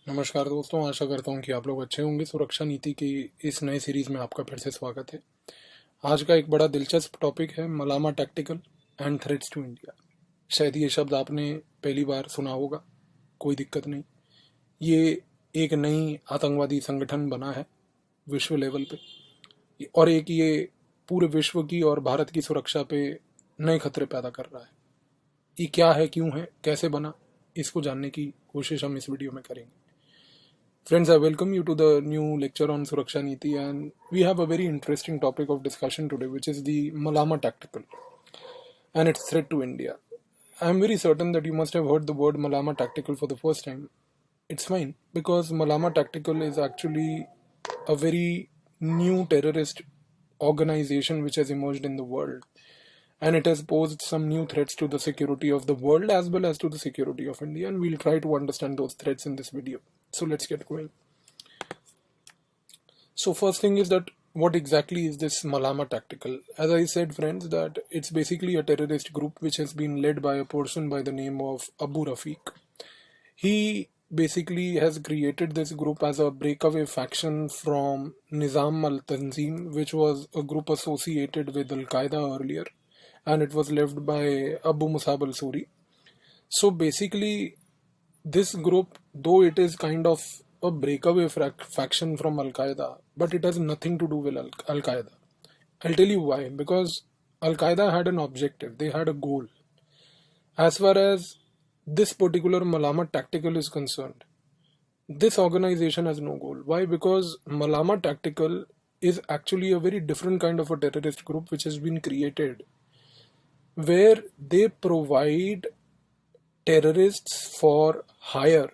नमस्कार दोस्तों, आशा करता हूँ कि आप लोग अच्छे होंगे। सुरक्षा नीति की इस नए सीरीज में आपका फिर से स्वागत है। आज का एक बड़ा दिलचस्प टॉपिक है मलामा tactical and threats to India. शायद ये शब्द आपने पहली बार सुना होगा, कोई दिक्कत नहीं। ये एक नई आतंकवादी संगठन बना है विश्व लेवल पे, और एक ये पूरे विश्व की और भारत की सुरक्षा पे नए खतरे पैदा कर रहा है। ये क्या है, क्यों है, कैसे बना, इसको जानने की कोशिश हम इस वीडियो में करेंगे। Friends, I welcome you to the new lecture on Suraksha Niti, and we have a very interesting topic of discussion today, which is the Malama Tactical and its threat to India. I am very certain that you must have heard the word Malama Tactical for the first time. It's fine, because Malama Tactical is actually a very new terrorist organization which has emerged in the world, and it has posed some new threats to the security of the world as well as to the security of India, and we'll try to understand those threats in this video. So let's get going. So first thing is that what exactly is this Malama Tactical? As I said, friends, that it's basically a terrorist group which has been led by a person by the name of Abu Rafiq. He basically has created this group as a breakaway faction from Nizam al-Tanzim, which was a group associated with Al-Qaeda earlier, and it was led by Abu Musab al-Suri. So basically, this group, though it is kind of a breakaway faction from Al Qaeda, but it has nothing to do with Al Qaeda. I'll tell you why. Because Al Qaeda had an objective, they had a goal. As far as this particular Malama Tactical is concerned, this organization has no goal. Why? Because Malama Tactical is actually a very different kind of a terrorist group which has been created, where they provide terrorists for hire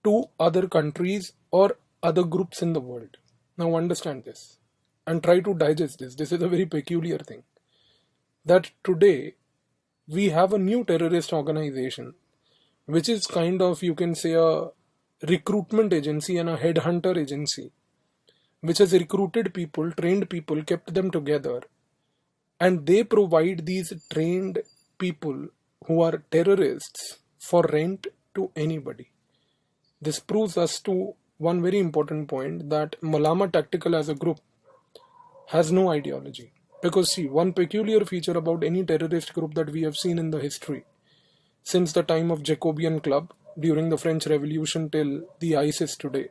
to other countries or other groups in the world. Now understand this and try to digest this. This is a very peculiar thing. That today we have a new terrorist organization which is kind of, you can say, a recruitment agency and a headhunter agency which has recruited people, trained people, kept them together, and they provide these trained people who are terrorists for rent to anybody. This proves us to one very important point, that Malama Tactical as a group has no ideology. Because see, one peculiar feature about any terrorist group that we have seen in the history, since the time of Jacobian Club, during the French Revolution till the ISIS today,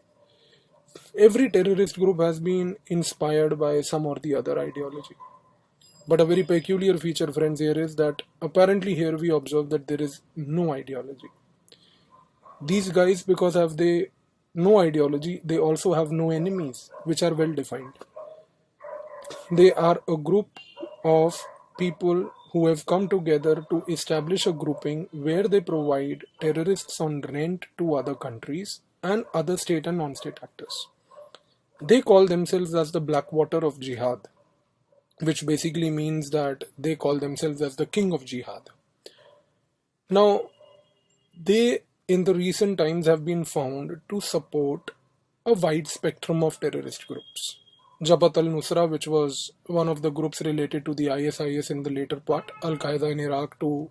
every terrorist group has been inspired by some or the other ideology. But a very peculiar feature, friends, here is that apparently here we observe that there is no ideology. These guys, because have they no ideology, they also have no enemies which are well defined. They are a group of people who have come together to establish a grouping where they provide terrorists on rent to other countries and other state and non-state actors. They call themselves as the Blackwater of Jihad, which basically means that they call themselves as the king of jihad. Now, they in the recent times have been found to support a wide spectrum of terrorist groups. Jabhat al-Nusra, which was one of the groups related to the ISIS in the later part, Al-Qaeda in Iraq to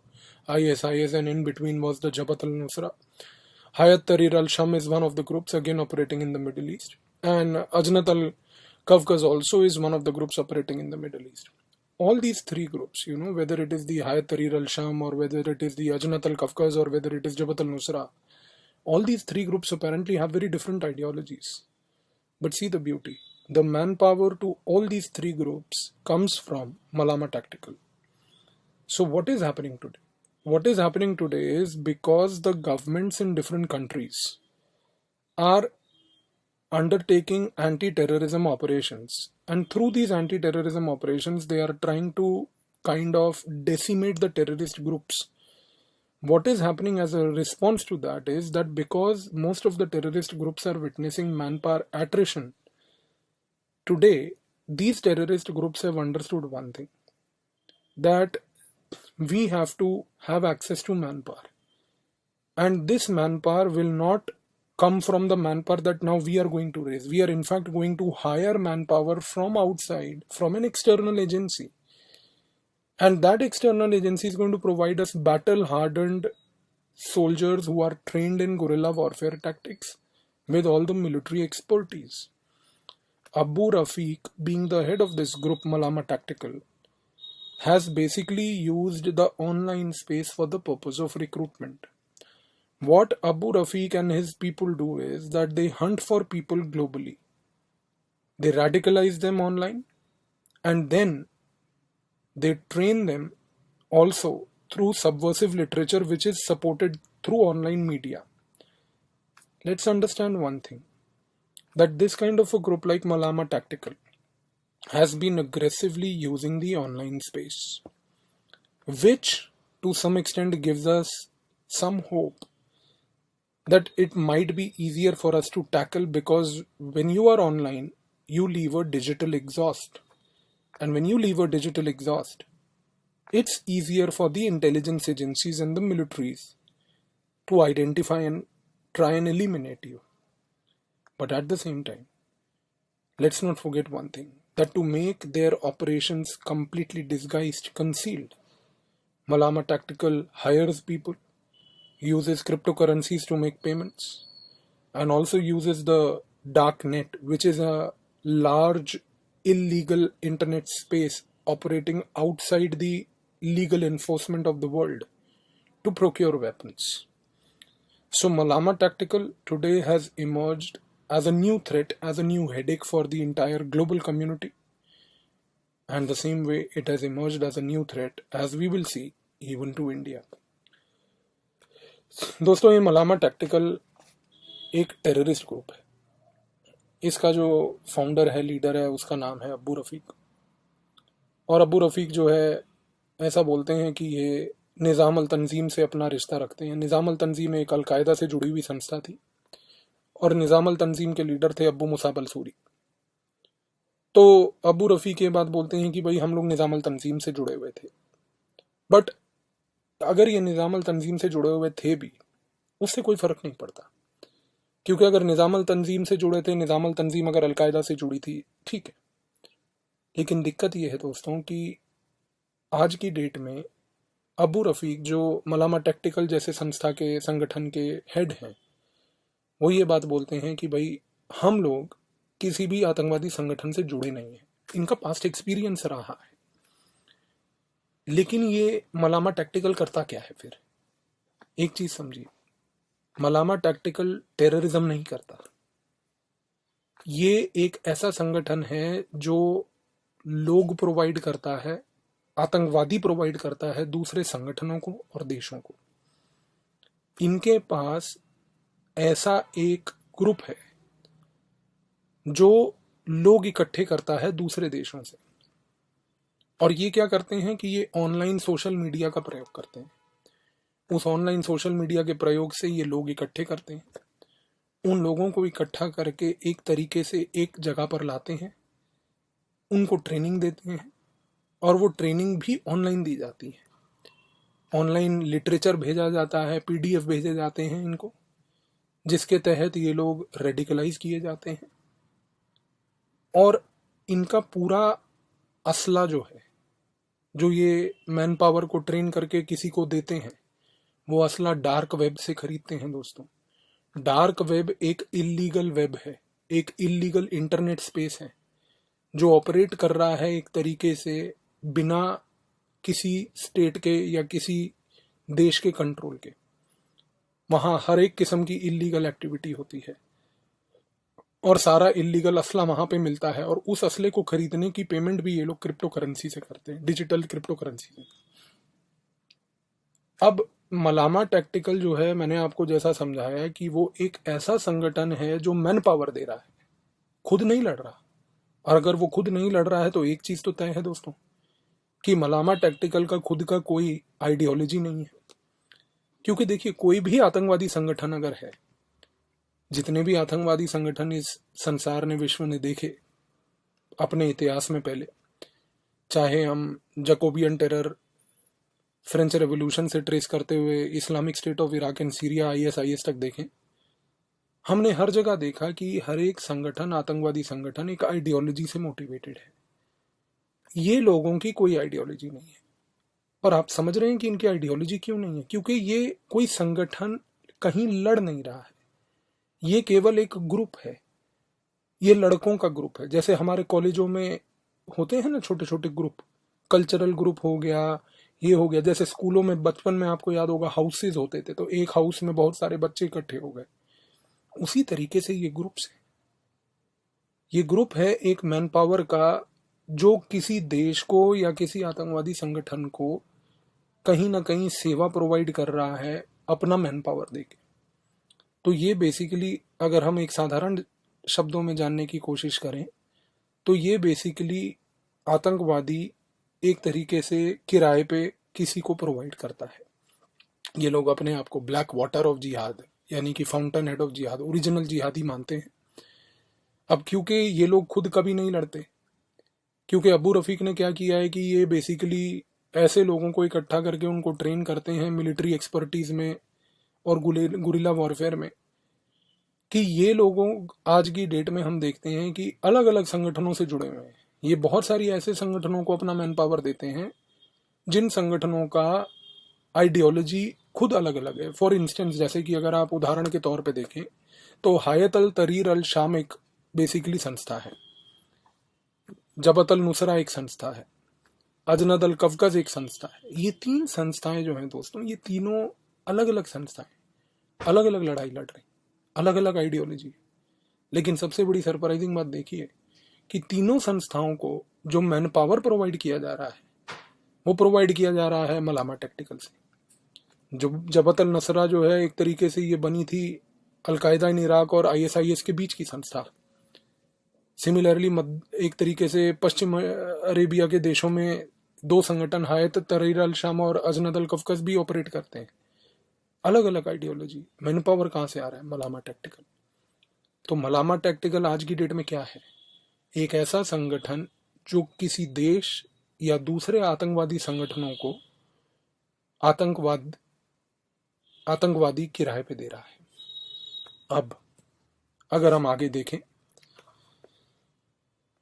ISIS, and in between was the Jabhat al-Nusra. Hayat Tahrir al-Sham is one of the groups again operating in the Middle East. And Ajnat al-Kafkaz also is one of the groups operating in the Middle East. All these three groups, whether it is the Hayat Tahrir al-Sham or whether it is the Ajnat al-Kafkaz or whether it is Jabhat al-Nusra, all these three groups apparently have very different ideologies. But see the beauty. The manpower to all these three groups comes from Malama Tactical. So what is happening today? What is happening today is, because the governments in different countries are undertaking anti-terrorism operations, and through these anti-terrorism operations they are trying to kind of decimate the terrorist groups. What is happening as a response to that is that because most of the terrorist groups are witnessing manpower attrition, today these terrorist groups have understood one thing, that we have to have access to manpower, and this manpower will not come from the manpower that now we are going to raise. We are in fact going to hire manpower from outside, from an external agency. And that external agency is going to provide us battle hardened soldiers who are trained in guerrilla warfare tactics with all the military expertise. Abu Rafiq, being the head of this group Malama Tactical, has basically used the online space for the purpose of recruitment. What Abu Rafiq and his people do is that they hunt for people globally. They radicalize them online and then they train them also through subversive literature which is supported through online media. Let's understand one thing, that this kind of a group like Malama Tactical has been aggressively using the online space, which to some extent gives us some hope that it might be easier for us to tackle, because when you are online, you leave a digital exhaust. And when you leave a digital exhaust, it's easier for the intelligence agencies and the militaries to identify and try and eliminate you. But at the same time, let's not forget one thing, that to make their operations completely disguised, concealed, Malama Tactical hires people, uses cryptocurrencies to make payments, and also uses the dark net, which is a large illegal internet space operating outside the legal enforcement of the world, to procure weapons. So Malama Tactical today has emerged as a new threat, as a new headache for the entire global community. And the same way it has emerged as a new threat, as we will see, even to India. दोस्तों, ये मलामा tactical एक terrorist group है. इसका जो founder है, leader है, उसका नाम है अबू रफ़ीक. और अबू रफ़ीक जो है, ऐसा बोलते हैं कि ये निज़ाम अल तंजीम से अपना रिश्ता रखते हैं. निज़ाम अल तंजीम एक अलकायदा से जुड़ी हुई संस्था थी और निज़ाम अल तंजीम के लीडर थे अबू मुसाब अल सूरी. तो अबू रफ़ीक ये बात बोलते हैं कि भाई हम लोग निज़ाम अल तंजीम से जुड़े हुए थे. बट अगर ये निज़ाम अल तंजीम से जुड़े हुए थे भी, उससे कोई फ़र्क नहीं पड़ता, क्योंकि अगर निज़ाम अल तंजीम से जुड़े थे, निज़ाम अल तंजीम अगर अलकायदा से जुड़ी थी, ठीक है. लेकिन दिक्कत ये है दोस्तों कि आज की डेट में अबू रफ़ीक, जो मलामा टैक्टिकल जैसे संस्था के संगठन के हेड हैं, वो ये बात बोलते हैं कि भाई हम लोग किसी भी आतंकवादी संगठन से जुड़े नहीं हैं. इनका पास्ट एक्सपीरियंस रहा है. लेकिन ये मलामा टैक्टिकल करता क्या है फिर? एक चीज समझिए, मलामा टैक्टिकल टेररिज्म नहीं करता. ये एक ऐसा संगठन है जो लोग प्रोवाइड करता है, आतंकवादी प्रोवाइड करता है दूसरे संगठनों को और देशों को. इनके पास ऐसा एक ग्रुप है जो लोग इकट्ठे करता है दूसरे देशों से. और ये क्या करते हैं कि ये ऑनलाइन सोशल मीडिया का प्रयोग करते हैं. उस ऑनलाइन सोशल मीडिया के प्रयोग से ये लोग इकट्ठे करते हैं. उन लोगों को इकट्ठा करके एक तरीके से एक जगह पर लाते हैं, उनको ट्रेनिंग देते हैं, और वो ट्रेनिंग भी ऑनलाइन दी जाती है. ऑनलाइन लिटरेचर भेजा जाता है, पीडीएफ भेजे जाते हैं इनको, जिसके तहत ये लोग रेडिकलाइज किए जाते हैं. और इनका पूरा असला जो है, जो ये मैन पावर को ट्रेन करके किसी को देते हैं, वो असला डार्क वेब से खरीदते हैं दोस्तों. डार्क वेब एक इलीगल वेब है, एक इलीगल इंटरनेट स्पेस है, जो ऑपरेट कर रहा है एक तरीके से बिना किसी स्टेट के या किसी देश के कंट्रोल के. वहाँ हर एक किस्म की इलीगल एक्टिविटी होती है और सारा इलीगल असला वहाँ पे मिलता है. और उस असले को खरीदने की पेमेंट भी ये लोग क्रिप्टो करेंसी से करते हैं, डिजिटल क्रिप्टो करेंसी से. अब मलामा टैक्टिकल जो है, मैंने आपको जैसा समझाया है कि वो एक ऐसा संगठन है जो मैन पावर दे रहा है, खुद नहीं लड़ रहा. और अगर वो खुद नहीं लड़ रहा है तो एक चीज तो तय है दोस्तों, कि मलामा टैक्टिकल का खुद का कोई आइडियोलॉजी नहीं है. क्योंकि देखिए, कोई भी आतंकवादी संगठन अगर है, जितने भी आतंकवादी संगठन इस संसार ने, विश्व ने देखे अपने इतिहास में पहले, चाहे हम जैकोबियन टेरर, फ्रेंच रेवोल्यूशन से ट्रेस करते हुए Islamic state of Iraq and Syria, ISIS तक देखें, हमने हर जगह देखा कि हर एक संगठन, आतंकवादी संगठन, एक आइडियोलॉजी से मोटिवेटेड है. ये लोगों की कोई आइडियोलॉजी नहीं है. और आप समझ रहे हैं कि इनकी आइडियोलॉजी क्यों नहीं है? क्योंकि ये कोई संगठन कहीं लड़ नहीं रहा है, ये केवल एक ग्रुप है, ये लड़कों का ग्रुप है। जैसे हमारे कॉलेजों में होते हैं ना छोटे छोटे ग्रुप, कल्चरल ग्रुप हो गया, ये हो गया। जैसे स्कूलों में बचपन में आपको याद होगा हाउसेज होते थे, तो एक हाउस में बहुत सारे बच्चे इकट्ठे हो गए, उसी तरीके से ये ग्रुप्स है। ये ग्रुप है एक मैन पावर का, जो किसी देश को या किसी आतंकवादी संगठन को कहीं ना कहीं सेवा प्रोवाइड कर रहा है अपना मैन पावर देके। तो ये बेसिकली अगर हम एक साधारण शब्दों में जानने की कोशिश करें तो ये बेसिकली आतंकवादी एक तरीके से किराए पे किसी को प्रोवाइड करता है। ये लोग अपने आप को ब्लैक वाटर ऑफ जिहाद यानी कि फाउंटेन हेड ऑफ जिहाद, ओरिजिनल जिहादी मानते हैं। अब क्योंकि ये लोग खुद कभी नहीं लड़ते, क्योंकि अबू रफीक ने क्या किया है कि ये बेसिकली ऐसे लोगों को इकट्ठा करके उनको ट्रेन करते हैं मिलिट्री एक्सपर्टीज में और गुरिल्ला वॉरफेयर में, कि ये लोगों आज की डेट में हम देखते हैं कि अलग अलग संगठनों से जुड़े हुए हैं। ये बहुत सारी ऐसे संगठनों को अपना मैन पावर देते हैं जिन संगठनों का आइडियोलॉजी खुद अलग अलग है। फॉर इंस्टेंस, जैसे कि अगर आप उदाहरण के तौर पे देखें तो हायत अल तरीर अल शाम एक बेसिकली संस्था है, जबत अल नुसरा एक संस्था है, अजनद अल कवकज एक संस्था है। ये तीन संस्थाएं जो हैं दोस्तों, ये तीनों अलग अलग संस्थाएं, अलग अलग लड़ाई लड़ रही, अलग अलग आइडियोलॉजी। लेकिन सबसे बड़ी सरप्राइजिंग बात देखिए कि तीनों संस्थाओं को जो मैन पावर प्रोवाइड किया जा रहा है वो प्रोवाइड किया जा रहा है मलामा टैक्टिकल से। जो जबत अल नसरा जो है एक तरीके से ये बनी थी अलकायदा इन इराक और आईएसआईएस के बीच की संस्था। सिमिलरली एक तरीके से पश्चिम अरेबिया के देशों में दो संगठन हायत तरीर अल शाम और अजनद अल कवकस भी ऑपरेट करते हैं। अलग अलग आइडियोलॉजी, मैन पावर कहाँ से आ रहा है? मलामा टैक्टिकल। तो मलामा टैक्टिकल आज की डेट में क्या है? एक ऐसा संगठन जो किसी देश या दूसरे आतंकवादी संगठनों को आतंकवादी किराए पे दे रहा है। अब अगर हम आगे देखें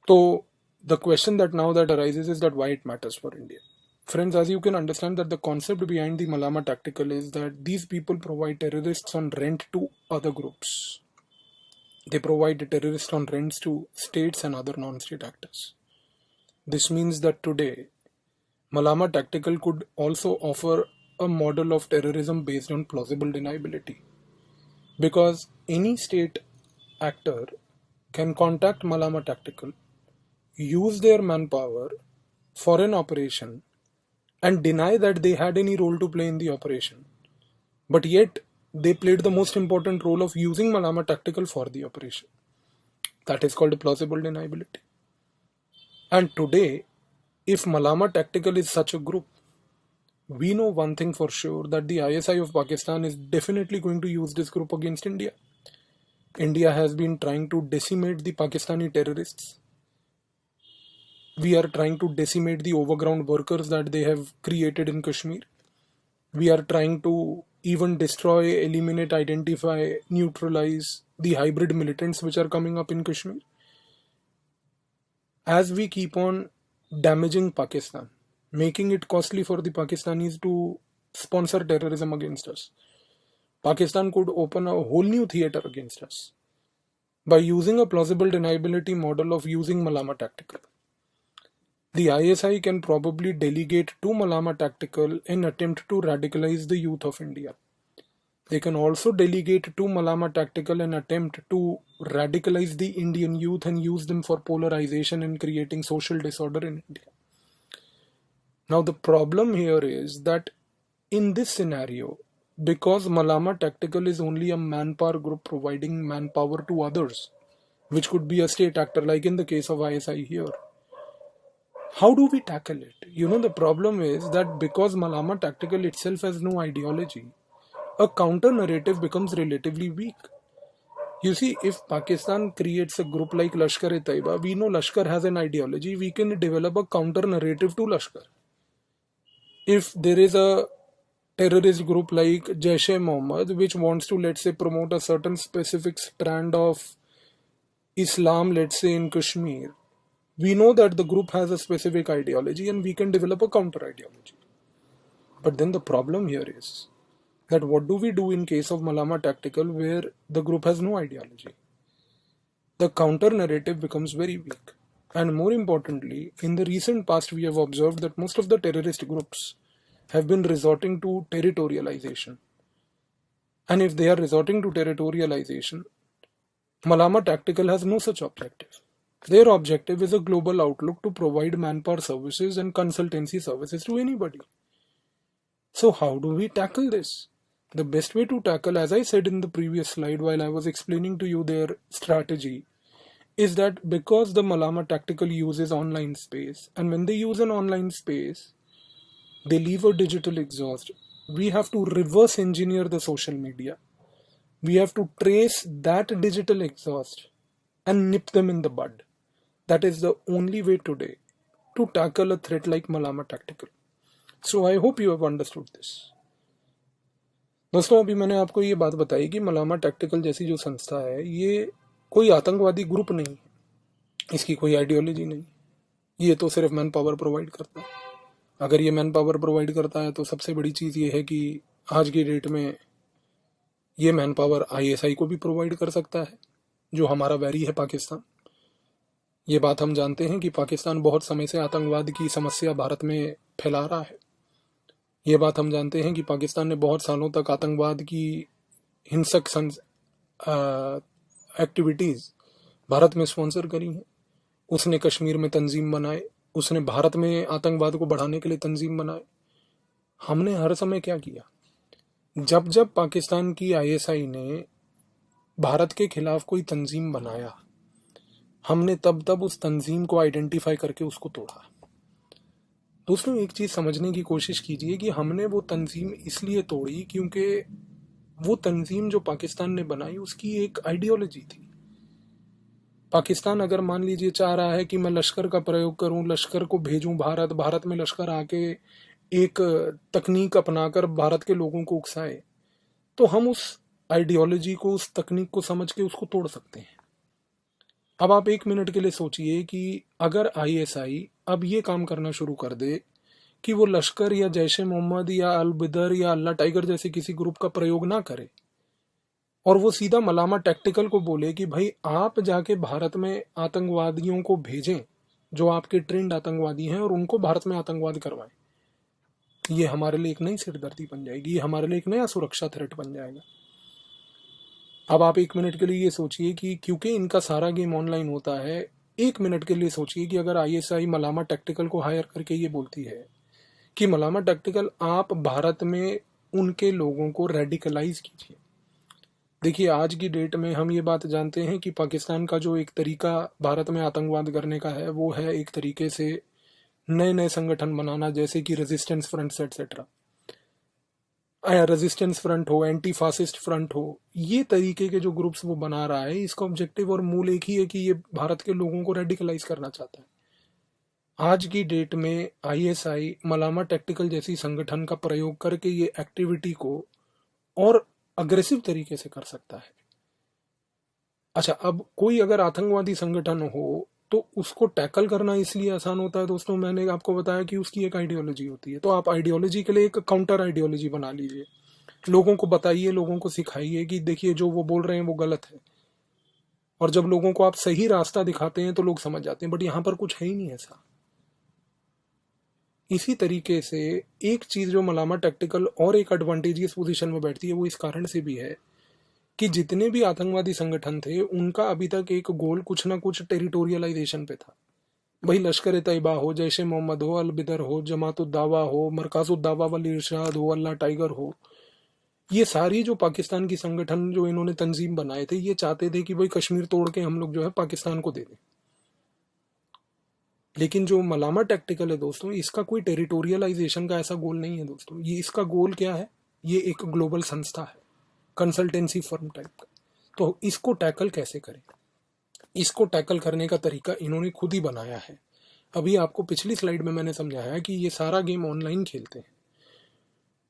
तो the question that now that arises is that why it matters for India. Friends, as you can understand that the concept behind the Malama tactical is that these people provide terrorists on rent to other groups. They provide terrorists on rents to states and other non-state actors. This means that today, Malama tactical could also offer a model of terrorism based on plausible deniability. Because any state actor can contact Malama tactical, use their manpower for an operation and deny that they had any role to play in the operation, but yet they played the most important role of using Malama tactical for the operation. That is called plausible deniability. And today, if Malama tactical is such a group, we know one thing for sure, that the ISI of Pakistan is definitely going to use this group against India. India has been trying to decimate the Pakistani terrorists. We are trying to decimate the overground workers that they have created in Kashmir. We are trying to even destroy, eliminate, identify, neutralize the hybrid militants which are coming up in Kashmir. As we keep on damaging Pakistan, making it costly for the Pakistanis to sponsor terrorism against us, Pakistan could open a whole new theater against us by using a plausible deniability model of using Malama tactical. The ISI can probably delegate to Malama tactical an attempt to radicalize the youth of India. They can also delegate to Malama tactical an attempt to radicalize the Indian youth and use them for polarization and creating social disorder in India. Now the problem here is that in this scenario, because Malama tactical is only a manpower group providing manpower to others, which could be a state actor like in the case of ISI here, how do we tackle it? The problem is that because Malama tactical itself has no ideology, a counter narrative becomes relatively weak. You see, if Pakistan creates a group like Lashkar-e-Taiba, we know Lashkar has an ideology, we can develop a counter narrative to Lashkar. If there is a terrorist group like Jaish-e-Mohammed which wants to, let's say, promote a certain specific strand of Islam, let's say in Kashmir, we know that the group has a specific ideology and we can develop a counter ideology. But then the problem here is that what do we do in case of Malama Tactical where the group has no ideology? The counter narrative becomes very weak. And more importantly, in the recent past, we have observed that most of the terrorist groups have been resorting to territorialization. And if they are resorting to territorialization, Malama Tactical has no such objective. Their objective is a global outlook to provide manpower services and consultancy services to anybody. So, how do we tackle this? The best way to tackle, as I said in the previous slide while I was explaining to you their strategy, is that because the Malama Tactical uses online space, and when they use an online space, they leave a digital exhaust. We have to reverse engineer the social media. We have to trace that digital exhaust and nip them in the bud. That is the only way today to tackle a threat like Malama Tactical. So I hope you have understood this. दोस्तों, अभी मैंने आपको ये बात बताई कि मलामा tactical जैसी जो संस्था है ये कोई आतंकवादी ग्रुप नहीं है, इसकी कोई आइडियोलॉजी नहीं, ये तो सिर्फ मैन पावर प्रोवाइड करता है। अगर ये मैन पावर प्रोवाइड करता है तो सबसे बड़ी चीज़ ये है कि आज की डेट में ये मैन पावर आईएसआई को भी प्रोवाइड कर सकता है, जो हमारा वैरी है पाकिस्तान। ये बात हम जानते हैं कि पाकिस्तान बहुत समय से आतंकवाद की समस्या भारत में फैला रहा है। ये बात हम जानते हैं कि पाकिस्तान ने बहुत सालों तक आतंकवाद की हिंसक एक्टिविटीज़ भारत में स्पॉन्सर करी हैं। उसने कश्मीर में तंजीम बनाए, उसने भारत में आतंकवाद को बढ़ाने के लिए तंजीम बनाए। हमने हर समय क्या किया? जब जब पाकिस्तान की आईएसआई ने भारत के खिलाफ कोई तंजीम बनाया, हमने तब तब उस तंजीम को आइडेंटिफाई करके उसको तोड़ा। दोस्तों, एक चीज़ समझने की कोशिश कीजिए कि हमने वो तंजीम इसलिए तोड़ी क्योंकि वो तंजीम जो पाकिस्तान ने बनाई उसकी एक आइडियोलॉजी थी। पाकिस्तान अगर मान लीजिए चाह रहा है कि मैं लश्कर का प्रयोग करूं, लश्कर को भेजूं भारत, भारत में लश्कर आके एक तकनीक अपनाकर भारत के लोगों को उकसाए, तो हम उस आइडियोलॉजी को, उस तकनीक को समझ के उसको तोड़ सकते हैं। अब आप एक मिनट के लिए सोचिए कि अगर आईएसआई अब ये काम करना शुरू कर दे कि वो लश्कर या जैश ए मोहम्मद या अल बिदर या अल्लाह टाइगर जैसे किसी ग्रुप का प्रयोग ना करे और वो सीधा मलामा टैक्टिकल को बोले कि भाई आप जाके भारत में आतंकवादियों को भेजें जो आपके ट्रेंड आतंकवादी हैं और उनको भारत में आतंकवाद करवाएं, ये हमारे लिए एक नई सिरदर्दी बन जाएगी, ये हमारे लिए एक नया सुरक्षा थ्रेट बन जाएगा। अब आप एक मिनट के लिए ये सोचिए कि क्योंकि इनका सारा गेम ऑनलाइन होता है, एक मिनट के लिए सोचिए कि अगर आईएसआई मलामा टैक्टिकल को हायर करके ये बोलती है कि मलामा टैक्टिकल आप भारत में उनके लोगों को रेडिकलाइज कीजिए। देखिए, आज की डेट में हम ये बात जानते हैं कि पाकिस्तान का जो एक तरीका भारत में आतंकवाद करने का है वो है एक तरीके से नए नए संगठन बनाना, जैसे कि resistance fronts etcetera, resistance front हो, एंटी फासिस्ट फ्रंट हो, ये तरीके के जो ग्रुप्स वो बना रहा है, इसका ऑब्जेक्टिव और मूल एक ही है कि ये भारत के लोगों को रेडिकलाइज करना चाहता है। आज की डेट में आईएसआई मलामा टैक्टिकल जैसी संगठन का प्रयोग करके ये एक्टिविटी को और अग्रेसिव तरीके से कर सकता है। अच्छा, अब कोई अगर आतंकवादी संगठन हो तो उसको टैकल करना इसलिए आसान होता है दोस्तों, मैंने आपको बताया कि उसकी एक आइडियोलॉजी होती है। तो आप आइडियोलॉजी के लिए एक काउंटर आइडियोलॉजी बना लीजिए, लोगों को बताइए, लोगों को सिखाइए कि देखिए जो वो बोल रहे हैं वो गलत है। और जब लोगों को आप सही रास्ता दिखाते हैं तो लोग समझ जाते हैं, बट यहाँ पर कुछ है ही नहीं ऐसा। इसी तरीके से एक चीज़ जो मलामा टैक्टिकल और एक एडवांटेजियस पोजीशन में बैठती है वो इस कारण से भी है कि जितने भी आतंकवादी संगठन थे उनका अभी तक एक गोल कुछ ना कुछ टेरिटोरियलाइजेशन पे था। भाई लश्कर ए तैयबा हो, जैश ए मोहम्मद हो, अल बिदर हो, जमातुद्दावा हो, मरकाजुद्दावा वल इरशाद हो, अल्लाह टाइगर हो, ये सारी जो पाकिस्तान की संगठन जो इन्होंने तंजीम बनाए थे, ये चाहते थे कि भाई कश्मीर तोड़ के हम लोग जो है पाकिस्तान को दे दें। लेकिन जो मलामा टैक्टिकल है दोस्तों, इसका कोई टेरिटोरियलाइजेशन का ऐसा गोल नहीं है दोस्तों। ये इसका गोल क्या है? ये एक ग्लोबल संस्था है, कंसल्टेंसी फर्म टाइप का। तो इसको टैकल कैसे करें? इसको टैकल करने का तरीका इन्होंने खुद ही बनाया है। अभी आपको पिछली स्लाइड में मैंने समझाया कि ये सारा गेम ऑनलाइन खेलते हैं।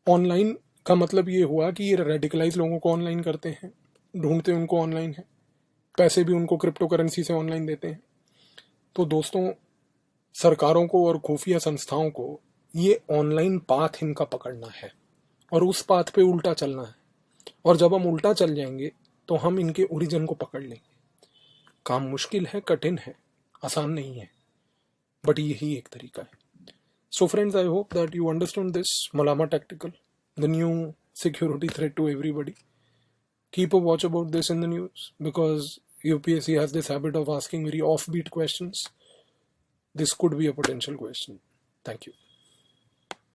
ऑनलाइन का मतलब ये हुआ कि ये रेडिकलाइज लोगों को ऑनलाइन करते हैं, ढूंढते उनको ऑनलाइन है, पैसे भी उनको क्रिप्टो करेंसी से ऑनलाइन देते हैं। तो दोस्तों, सरकारों को और खुफिया संस्थाओं को ये ऑनलाइन पाथ इनका पकड़ना है और उस पाथ पे उल्टा चलना है, और जब हम उल्टा चल जाएंगे तो हम इनके ओरिजिन को पकड़ लेंगे। काम मुश्किल है, कठिन है, आसान नहीं है, बट यही एक तरीका है। So friends, I hope that you understand this Malama tactical, the new security threat to everybody. Keep a watch about this in the news, because UPSC has this habit of asking very offbeat questions. This could be a potential question. Thank you.